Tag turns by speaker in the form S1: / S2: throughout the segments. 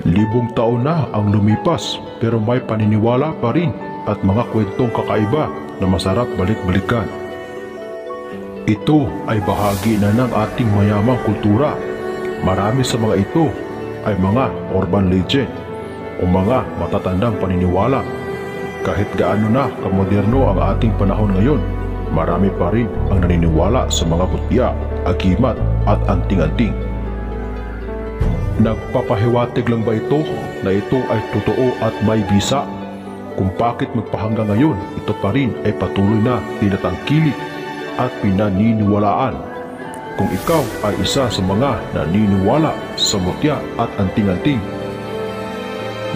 S1: Libong taon na ang lumipas pero may paniniwala pa rin at mga kwentong kakaiba na masarap balik-balikan. Ito ay bahagi na ng ating mayamang kultura. Marami sa mga ito ay mga urban legend o mga matatandang paniniwala. Kahit gaano na kamoderno ang ating panahon ngayon, marami pa rin ang naniniwala sa mga butya, agimat at anting-anting. Nagpapahiwatig lang ba ito na ito ay totoo at may bisa? Kung bakit magpahanggang ngayon, ito pa rin ay patuloy na tinatangkilik at pinaniniwalaan. Kung ikaw ay isa sa mga naniniwala sa mutya at anting-anting,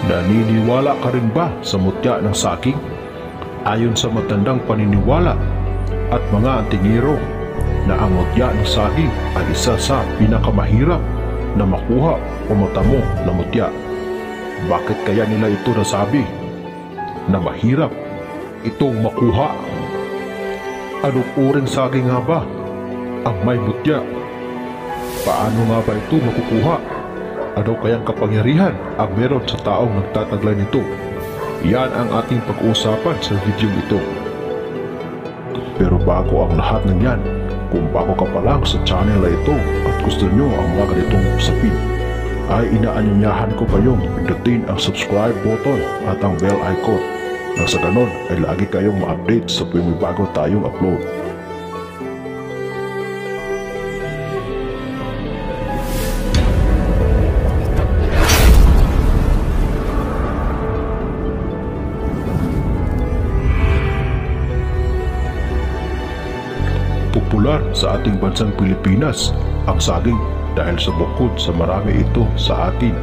S1: naniniwala ka rin ba sa mutya ng saging? Ayon sa matandang paniniwala at mga antingero na ang mutya ng saging ay isa sa pinakamahirap na makuha o matamo na mutya. Bakit kaya nila ito nasabi na mahirap itong makuha? Anong uring saging nga ba ang may mutya? Paano nga ba ito makukuha? Ano kayang kapangyarihan ang meron sa taong nagtataglay nito? Yan ang ating pag-uusapan sa video ito. Pero bago ang lahat ng yan, kung bago ka pa lang sa channel na ito at gusto nyo ang mga ganitong usapin, ay inaanyayahan ko kayong pindutin ang subscribe button at ang bell icon nang sa ganon ay lagi kayong ma-update sa tuwing may bago tayong upload. Popular sa ating bansang Pilipinas ang saging dahil sa bukod sa marami ito sa atin,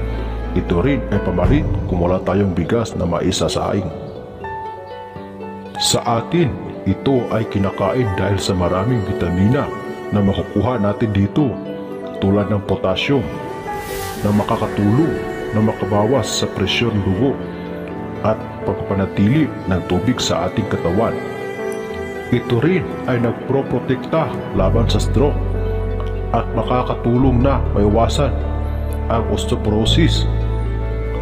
S1: ito rin ay pamalit kung wala tayong bigas na maisasaing. Sa atin, ito ay kinakain dahil sa maraming vitamina na makukuha natin dito, tulad ng potassium na makakatulong na makabawas sa presyon dugo at pagpapanatili ng tubig sa ating katawan. Ito rin ay nagproprotekta laban sa stroke at makakatulong na maiwasan ang osteoporosis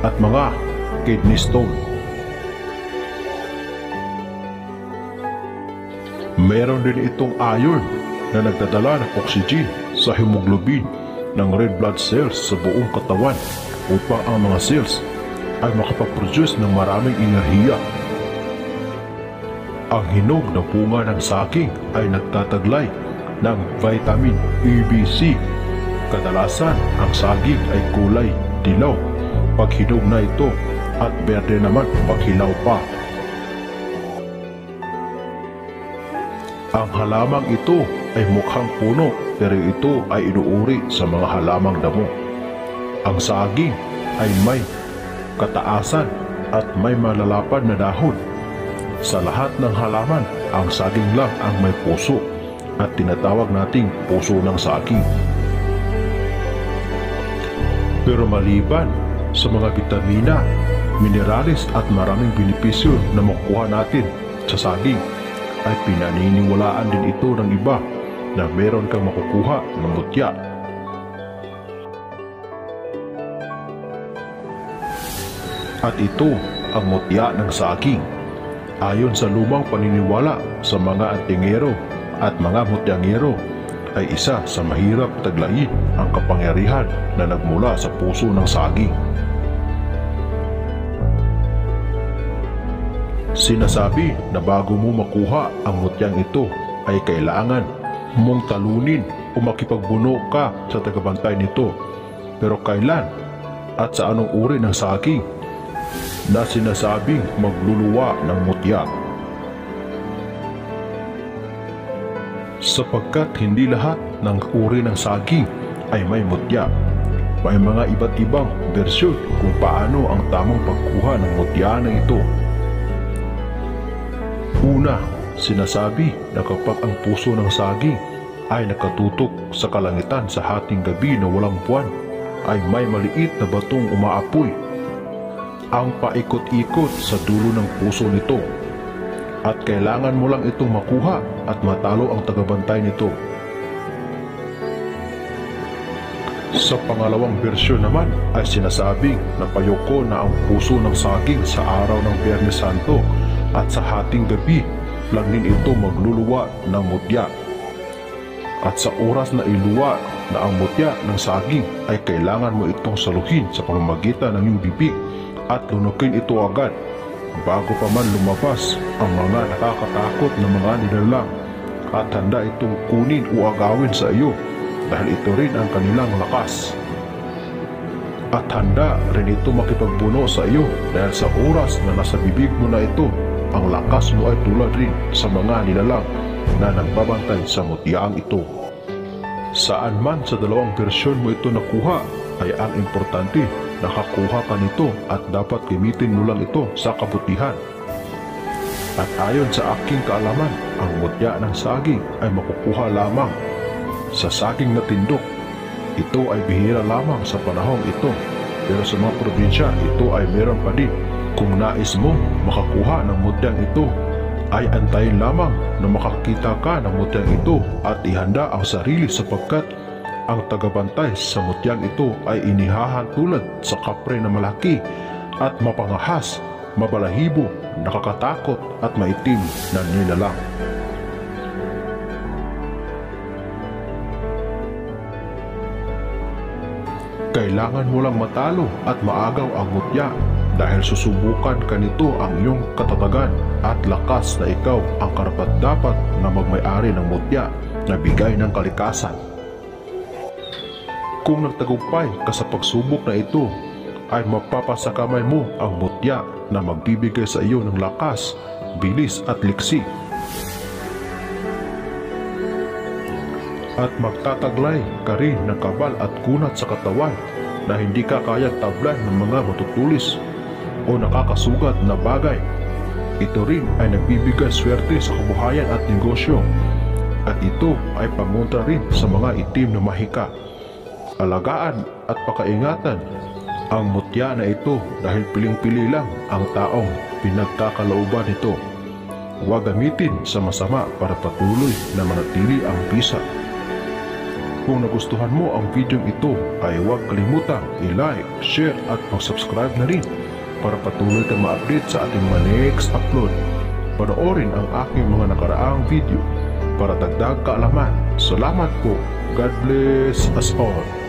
S1: at mga kidney stone. Meron din itong iron na nagdadala ng oxygen sa hemoglobin ng red blood cells sa buong katawan upang ang mga cells ay makapag-produce ng maraming enerhiya. Ang hinog na bunga ng saging ay nagtataglay ng vitamin ABC. Kadalasan ang saging ay kulay dilaw pag hinog na ito at berde naman pag hilaw pa. Ang halamang ito ay mukhang puno pero ito ay inuuri sa mga halamang damo. Ang saging ay may kataasan at may malalapad na dahon. Sa lahat ng halaman, ang saging lang ang may puso at tinatawag nating puso ng saging. Pero maliban sa mga vitamina, minerales at maraming benepisyo na makukuha natin sa saging, ay pinaniniwalaan din ito ng iba na meron kang makukuha ng mutya. At ito ang mutya ng saging. Ayon sa lumang paniniwala sa mga antingero at mga mutyangero, ay isa sa mahirap taglayin ang kapangyarihan na nagmula sa puso ng saging. Sinasabi na bago mo makuha ang mutyang ito ay kailangan mong talunin o makipagbuno ka sa tagabantay nito. Pero kailan at sa anong uri ng saging na sinasabing magluluwa ng mutya? Sapagkat hindi lahat ng uri ng saging ay may mutya. May mga iba't ibang bersyon kung paano ang tamang pagkuha ng mutya na ito. Una, sinasabi na kapag ang puso ng saging ay nakatutok sa kalangitan sa hating gabi na walang buwan, ay may maliit na batong umaapoy ang paikot-ikot sa dulo ng puso nito, at kailangan mo lang itong makuha at matalo ang tagabantay nito. Sa pangalawang bersyon naman ay sinasabing na payoko na ang puso ng saging sa araw ng Biyernes Santo at sa hating gabi lang din ito magluluwa ng mutya. At sa oras na iluwa na ang mutya ng saging ay kailangan mo itong saluhin sa pamamagitan ng iyong bibig at lunukin ito agad bago pa man lumabas ang mga nakakatakot na mga nilalang at handa itong kunin o agawin sa iyo dahil ito rin ang kanilang lakas. At handa rin ito makipagbuno sa iyo dahil sa oras na nasa bibig mo na ito, ang lakas mo ay tulad rin sa mga nilalang na nagbabantay sa mutyaang ito. Saan man sa dalawang bersyon mo ito nakuha ay ang importante nakakuha ka nito at dapat gamitin mo lang ito sa kabutihan. At ayon sa aking kaalaman, ang mutya ng saging ay makukuha lamang sa saging na tindok. Ito ay bihira lamang sa panahong ito, pero sa mga probinsya ito ay meron pa din. Kung nais mo makakuha ng mutyang ito, ay antayin lamang na makakita ka ng mutyang ito at ihanda ang sarili sapagkat ang tagabantay sa mutyang ito ay inihahan tulad sa kapre na malaki at mapangahas, mabalahibo, nakakatakot at maitim na nilalang. Kailangan mo lang matalo at maagaw ang mutya dahil susubukan ka nito ang iyong katatagan at lakas na ikaw ang karapat-dapat na magmay-ari ng mutya na bigay ng kalikasan. Kung nagtagumpay ka sa pagsubok na ito, ay mapapasakamay mo ang mutya na magbibigay sa iyo ng lakas, bilis at liksi. At magtataglay ka rin ng kabal at kunat sa katawan na hindi ka kayang tablan ng mga matutulis o nakakasugat na bagay. Ito rin ay nagbibigay swerte sa kabuhayan at negosyo, at ito ay pangontra rin sa mga itim na mahika. Alagaan at pakaingatan ang mutya na ito dahil piling-pili lang ang taong pinagkakalooban nito. Huwag gamitin sa masama para patuloy na manatili ang bisa. Kung nagustuhan mo ang video ito ay huwag kalimutang i-like, share at mag-subscribe na rin para patuloy kang ma-update sa ating mga next upload. Panoorin ang aking mga nakaraang video para dagdag kaalaman. Salamat po. God bless us all.